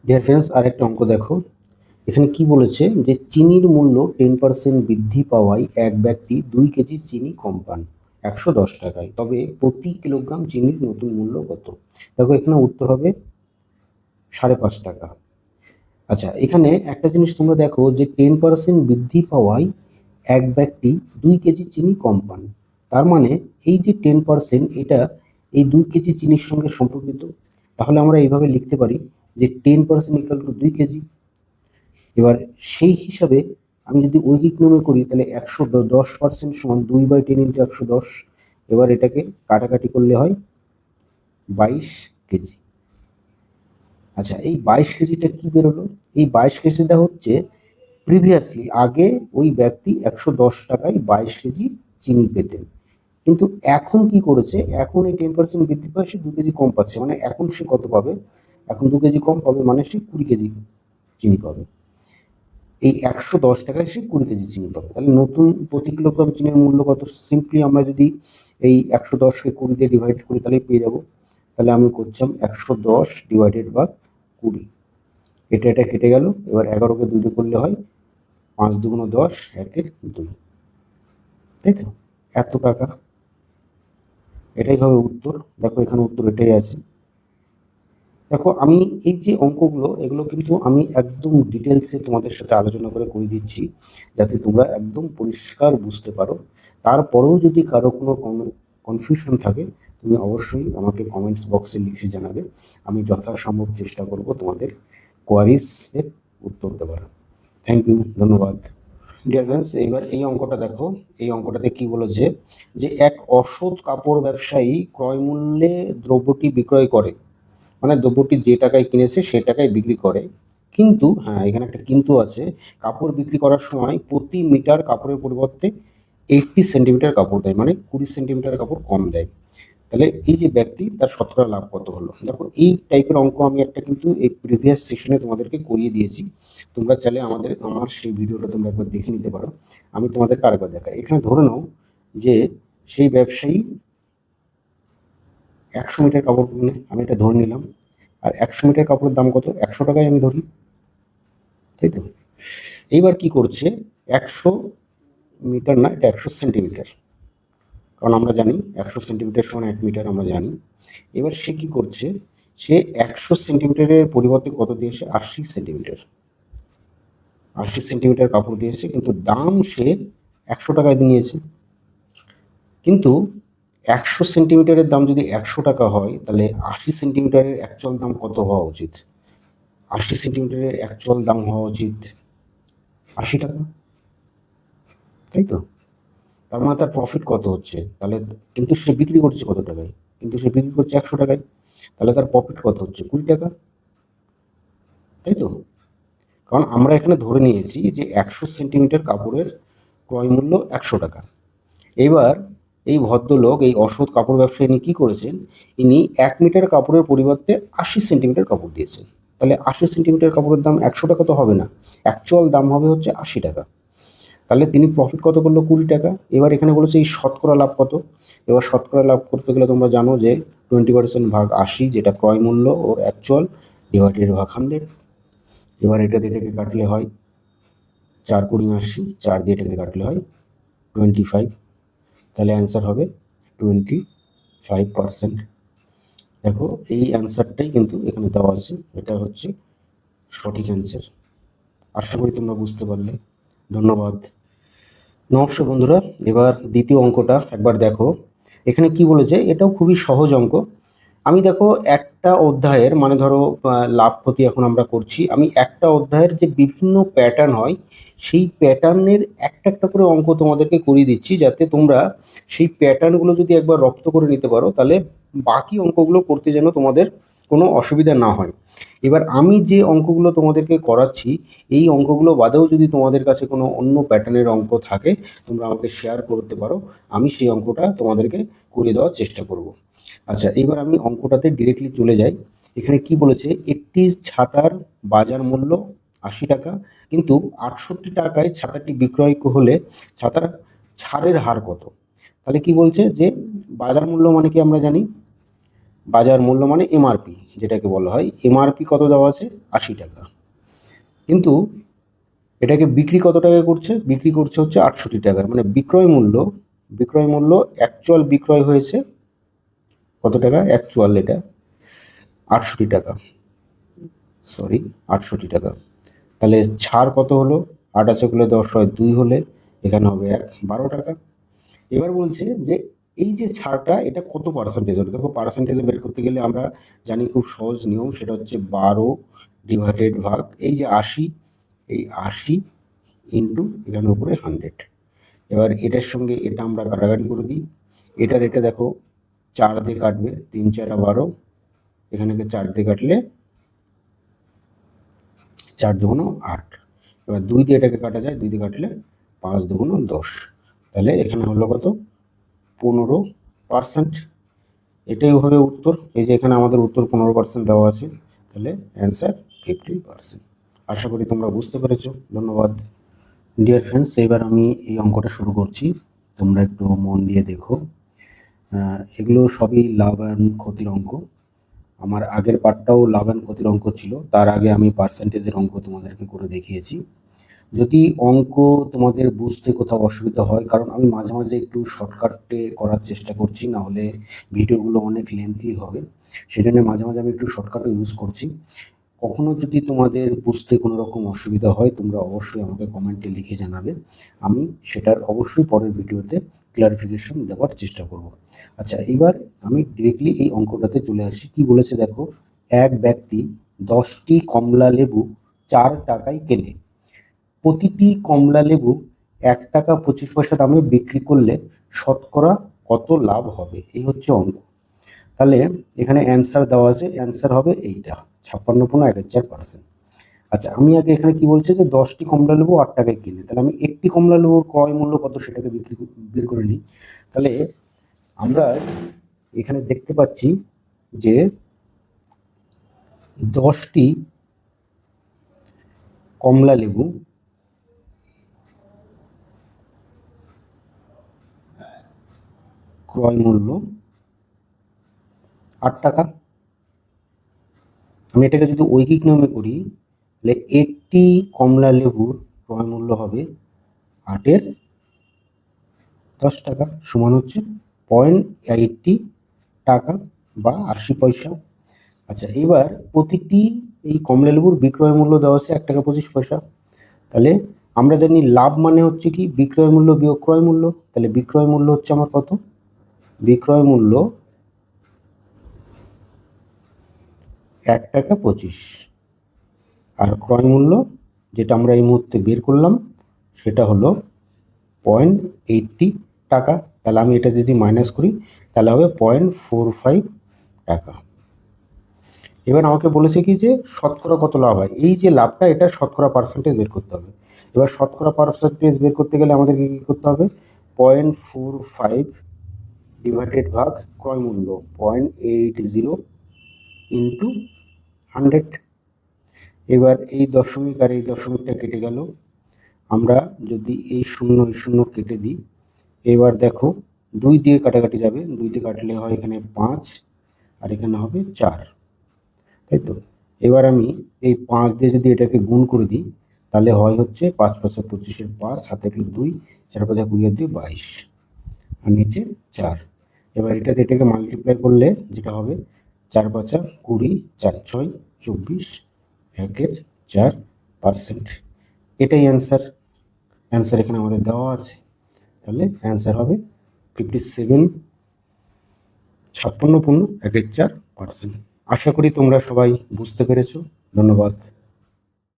Dear friends, আরেকটা অঙ্ক দেখো। এখানে কি বলেছে যে চিনির মূল্য 10% বৃদ্ধি পাওয়ায় এক ব্যক্তি 2 কেজি চিনি কম পান 110 টাকায়, তবে প্রতি কিলোগ্রাম চিনির নতুন মূল্য কত? দেখো, এখানে উত্তর হবে 5.5 টাকা। আচ্ছা, এখানে একটা জিনিস তোমরা দেখো যে 10% বৃদ্ধি পাওয়ায় এক ব্যক্তি 2 কেজি চিনি কম পান। তার মানে এই যে 10% এটা এই 2 কেজি চিনির সঙ্গে সম্পর্কিত। তাহলে আমরা এইভাবে লিখতে পারি যে 10% ইকাল টু 2 কেজি। এবার সেই হিসাবে আমি যদি ঐকিক নিয়মে করি তাহলে 110% সমান 2/10 × 110। এবার এটাকে কাটাকাটি করলে হয় 22 কেজি। আচ্ছা, এই 22 কেজিটা কি বেরোলো? এই 22 কেজিটা হচ্ছে প্রিভিয়াসলি আগে ওই ব্যক্তি 110 টাকায় 22 কেজি চিনি পেতেন, কিন্তু এখন কি করেছে, এখন এই 10% বৃদ্ধি পায় সে 2 কেজি কম পাচ্ছে, মানে এখন সে কত পাবে? এখন 2 কেজি কম পাবে, মানে সে 20 কেজি চিনি পাবে। এই 110 টাকায় সে 20 কেজি চিনি পাবে। তাহলে নতুন প্রতি কিলোগ্রাম চিনির মূল্য কত? সিম্পলি আমরা যদি এই 110কে 20 দিয়ে ডিভাইড করি তাহলেই পেয়ে যাবো। তাহলে আমি করছিলাম 110/20। এটা কেটে গেল। এবার 11কে 2 দিয়ে করলে হয় 5 দুগুণ 10, 1-এর 2, তাই তো? এত টাকা। এটাই হবে উত্তর। দেখো, এখানে উত্তর এটাই আছে। দেখো, আমি এই যে অঙ্কগুলো এগুলো কিন্তু আমি একদম ডিটেলসে তোমাদের সাথে আলোচনা করে দিচ্ছি, যাতে তোমরা একদম পরিষ্কার বুঝতে পারো। তারপরেও যদি কারো কোনো কনফিউশন থাকে, তুমি অবশ্যই আমাকে কমেন্টস বক্সে লিখে জানাবে। আমি যথাসম্ভব চেষ্টা করব তোমাদের কোয়ারিজের উত্তর দেওয়ার। থ্যাংক ইউ, ধন্যবাদ। ডিয়ার ফ্রেন্ডস, এবার এই অঙ্কটা দেখো। এই অঙ্কটাতে কি বলেছে যে এক অসৎ কাপড় ব্যবসায়ী ক্রয় মূল্যে দ্রব্যটি বিক্রয় করে, মানে দ্রব্যটি যে টাকায় কিনেছে সে টাকায় বিক্রি করে, কিন্তু হ্যাঁ, এখানে একটা কিন্তু আছে। কাপড় বিক্রি করার সময় প্রতি মিটার কাপড়ের পরিবর্তে 80 সেন্টিমিটার কাপড় দেয়, মানে 20 সেন্টিমিটার কাপড় কম দেয়। তাহলে এই যে ব্যক্তি, তার শতকরা লাভ কত হলো? দেখো, এই টাইপের অঙ্ক আমি একটা কিন্তু এই প্রিভিয়াস সেশনে তোমাদেরকে করিয়ে দিয়েছি। তোমরা চাইলে আমার সেই ভিডিওটা তোমরা একবার দেখে নিতে পারো। আমি তোমাদেরকে আরেকবার দেখাই। এখানে ধরে নাও যে সেই ব্যবসায়ী 100 মিটার কাপড় কিনে, আমি এটা ধরে নিলাম। আর 100 মিটার কাপড়ের দাম কত? 100 টাকায় আমি ধরি, তাই তো? এইবার কি করছে, 100 মিটার না, এটা 100 সেন্টিমিটার, কারণ আমরা জানি 100 সেন্টিমিটার সমান 1 মিটার, আমরা জানি। এবার সে কি করছে, সে 100 সেন্টিমিটারের পরিবর্তে কত দিয়েছে? 80 সেন্টিমিটার। 80 সেন্টিমিটার কাপড় দিয়েছে, কিন্তু দাম সে 100 টাকায় নিয়েছে। কিন্তু 100 সেন্টিমিটারের দাম যদি 100 টাকা হয়, তাহলে 80 সেন্টিমিটারের অ্যাকচুয়াল দাম কত হওয়া উচিত? 80 সেন্টিমিটারের অ্যাকচুয়াল দাম হওয়া উচিত 80 টাকা, তাই তো? তার মানে তার প্রফিট কত হচ্ছে? তাহলে কিন্তু সে বিক্রি করছে কত টাকায়? কিন্তু সে বিক্রি করছে 100 টাকায়। তাহলে তার প্রফিট কত হচ্ছে? 20 টাকা, তাই তো? কারণ আমরা এখানে ধরে নিয়েছি যে 100 সেন্টিমিটার কাপড়ের ক্রয় মূল্য 100 টাকা। এবার এই ভদ্রলোক, এই অসৎ কাপড় ব্যবসায়ী, ইনি কী করেছেন, ইনি 1 মিটার কাপড়ের পরিবর্তে 80 সেন্টিমিটার কাপড় দিয়েছেন। তাহলে 80 সেন্টিমিটার কাপড়ের দাম 100 টাকা তো হবে না, অ্যাকচুয়াল দাম হবে হচ্ছে 80 টাকা। তাহলে তিনি প্রফিট কত করলো? 20 টাকা। এবার এখানে বলেছে এই শতকরা লাভ কত? এবার শতকরা লাভ করতে গেলে তোমরা জানো যে 20% ভাগ 80, যেটা ক্রয় মূল্য ওর অ্যাকচুয়াল, ডিভাইডেড ভাগ 100। এবার এটাতে এটাকে কাটলে হয় 4×20, 4 দিয়ে এটাকে কাটলে হয় 25। তাহলে অ্যান্সার হবে 25%। দেখো, এই অ্যান্সারটাই কিন্তু এখানে দেওয়া আছে, এটা হচ্ছে সঠিক অ্যান্সার। আশা করি তোমরা বুঝতে পারলে। ধন্যবাদ। নমস্কার বন্ধুরা, এবার দ্বিতীয় অঙ্কটা একবার দেখো। এখানে কি বলেছে, এটাও খুবই সহজ অঙ্ক। আমি দেখো একটা অধ্যায়ের, মানে ধরো লাভ ক্ষতি এখন আমরা করছি, আমি একটা অধ্যায়ের যে বিভিন্ন প্যাটার্ন হয় সেই প্যাটার্নের একটা একটা করে অঙ্ক তোমাদেরকে করিয়ে দিচ্ছি, যাতে তোমরা সেই প্যাটার্নগুলো যদি একবার রপ্ত করে নিতে পারো, তাহলে বাকি অঙ্কগুলো করতে যেন তোমাদের কোনো অসুবিধা না হয়। এবার আমি যে অঙ্কগুলো তোমাদেরকে করাচ্ছি, এই অঙ্কগুলো বাদেও যদি তোমাদের কাছে কোনো অন্য প্যাটার্নের অঙ্ক থাকে, তোমরা আমাকে শেয়ার করতে পারো। আমি সেই অঙ্কটা তোমাদেরকে করিয়ে দেওয়ার চেষ্টা করব। আচ্ছা, এবার আমি অঙ্কটাতে ডিরেক্টলি চলে যাই। এখানে কি বলেছে, একটি ছাতার বাজার মূল্য 80 টাকা, কিন্তু 68 টাকায় ছাতাটি বিক্রয় হলে ছাতার ছাড়ের হার কত? তাহলে কি বলছে যে বাজার মূল্য মানে কি আমরা জানি, বাজার মূল্য মানে এমআরপি যেটাকে বলা হয়, এমআরপি কত দেওয়া আছে 80 টাকা, কিন্তু এটাকে বিক্রি কত টাকায় করছে, বিক্রি করছে হচ্ছে 68 টাকায়, মানে বিক্রয় মূল্য অ্যাকচুয়াল বিক্রয় হয়েছে কত টাকা, অ্যাকচুয়াল এটা 68 টাকা, সরি 68 টাকা। তাহলে ছাড় কত হলো, 8 × 10 হয় 2 হলে এখানে হবে 12 টাকা। এবার বলছে যে এই যে ছাড়টা এটা কত পার্সেন্টেজ হলো, দেখো পার্সেন্টেজে বের করতে গেলে আমরা জানি খুব সহজ নিয়ম, সেটা হচ্ছে 12 ভাগ এই যে 80, এই 80 ইন্টু এখানে উপরে 100। এবার এটার সঙ্গে এটা আমরা কাটাকাটি করে দিই, এটার এটা দেখো 4 দিয়ে কাটবে, 3 × 4 = 12, এখানে 4 দিয়ে কাটলে 4 × 2 = 8। এবার 2 দিয়ে এটাকে কাটা যায়, 2 দিয়ে কাটলে 5 × 2 = 10, তাহলে এখানে হলো কত 15%। এটাই হবে উত্তর, এই যে এখানে আমাদের উত্তর 15% দেওয়া আছে, তাহলে অ্যান্সার 15%। আশা করি তোমরা বুঝতে পেরেছো, ধন্যবাদ। ডিয়ার ফ্রেন্ডস, এবার আমি এই অঙ্কটা শুরু করছি, তোমরা একটু মন দিয়ে দেখো। এগুলো সবই লাভ অ্যান্ড ক্ষতির অঙ্ক। আমার আগের পার্টটাও লাভ অ্যান্ড ক্ষতির অঙ্ক ছিল, তার আগে আমি পার্সেন্টেজের অঙ্ক তোমাদেরকে করে দেখিয়েছি। যদি অঙ্ক তোমাদের বুঝতে কোথাও অসুবিধা হয়, কারণ আমি মাঝে মাঝে একটু শর্টকাটে করার চেষ্টা করছি, না হলে ভিডিওগুলো অনেক লেন্থি হবে, সেই জন্য মাঝে মাঝে আমি একটু শর্টকাটও ইউজ করছি। কখনো যদি তোমাদের বুঝতে কোনো রকম অসুবিধা হয়, তোমরা অবশ্যই আমাকে কমেন্টে লিখে জানাবে, আমি সেটার অবশ্যই পরের ভিডিওতে ক্লারিফিকেশন দেওয়ার চেষ্টা করব। আচ্ছা, এবার আমি ডিরেক্টলি এই অঙ্কটাতে চলে আসি। কি বলেছে দেখো, এক ব্যক্তি 10টি কমলা লেবু 4 টাকায় কেনে, প্রতিটি কমলা লেবু 1 টাকা 25 পয়সা দামে বিক্রি করলে শতকরা কত লাভ হবে, এই হচ্ছে অঙ্ক। তাহলে এখানে অ্যান্সার দেওয়া আছে, অ্যান্সার হবে এইটা 56.14%। আচ্ছা, আমি আগে এখানে কি বলছে যে 10টি কমলা লেবু 8 টাকায় কিনে, তাহলে আমি একটি কমলা লেবুর ক্রয় মূল্য কত সেটাকে বের করে নিই। তাহলে আমরা এখানে দেখতে পাচ্ছি যে 10টি কমলা লেবু ক্রয় মূল্য 8 টাকা। আমি এটাকে যদি ঐকিক নিয়মে করি, তাহলে একটি কমলা লেবুর ক্রয় মূল্য হবে 8/10 টাকা, সমান হচ্ছে 0.80 টাকা বা 80 পয়সা। আচ্ছা, এবার প্রতিটি এই কমলা লেবুর বিক্রয় মূল্য দেওয়া আছে 1 টাকা 25 পয়সা। তাহলে আমরা জানি লাভ মানে হচ্ছে কি বিক্রয় মূল্য বিয়োগ ক্রয় মূল্য, তাহলে বিক্রয় মূল্য হচ্ছে আমার কত, বিক্রয় মূল্য 1 টাকা 25, আর ক্রয় মূল্য যেটা আমরা এই মুহূর্তে বের করলাম সেটা হলো 0.80 টাকা। তাহলে আমি এটা যদি মাইনাস করি তাহলে হবে 0.45 টাকা। এবার আমাকে বলেছে কি যে শতকরা কত লাভ হয়, এই যে লাভটা এটা শতকরা পার্সেন্টেজ বের করতে হবে। এবার শতকরা পার্সেন্টেজ বের করতে গেলে আমাদেরকে কী করতে হবে, 0.45 ডিভাইডেড ভাগ ক্রয় মূল্য 0.80 ইন্টু 100। এবার এই দশমিক আর এই দশমিকটা কেটে গেল, আমরা যদি এই শূন্য কেটে দিই, এবার দেখো 2 দিয়ে কাটাকাটি যাবে, 2 দিয়ে কাটলে হয় এখানে 5 আর এখানে হবে 4, তাই তো। এবার আমি এই 5 দিয়ে যদি এটাকে গুণ করে দিই তাহলে হয় হচ্ছে 5 × 5 = 25, 5 হাতে 2, 4 × 5 = 20 আর 2 = 22, আর নিচে 4। এবার এটাকে মাল্টিপ্লাই করলে যেটা হবে 4 × 5 = 20, 4 × 6 = 24, 1/4%। এটাই অ্যান্সার, অ্যান্সার এখানে আমাদের দেওয়া আছে। তাহলে অ্যান্সার হবে 57, 56.14%। আশা করি তোমরা সবাই বুঝতে পেরেছো, ধন্যবাদ।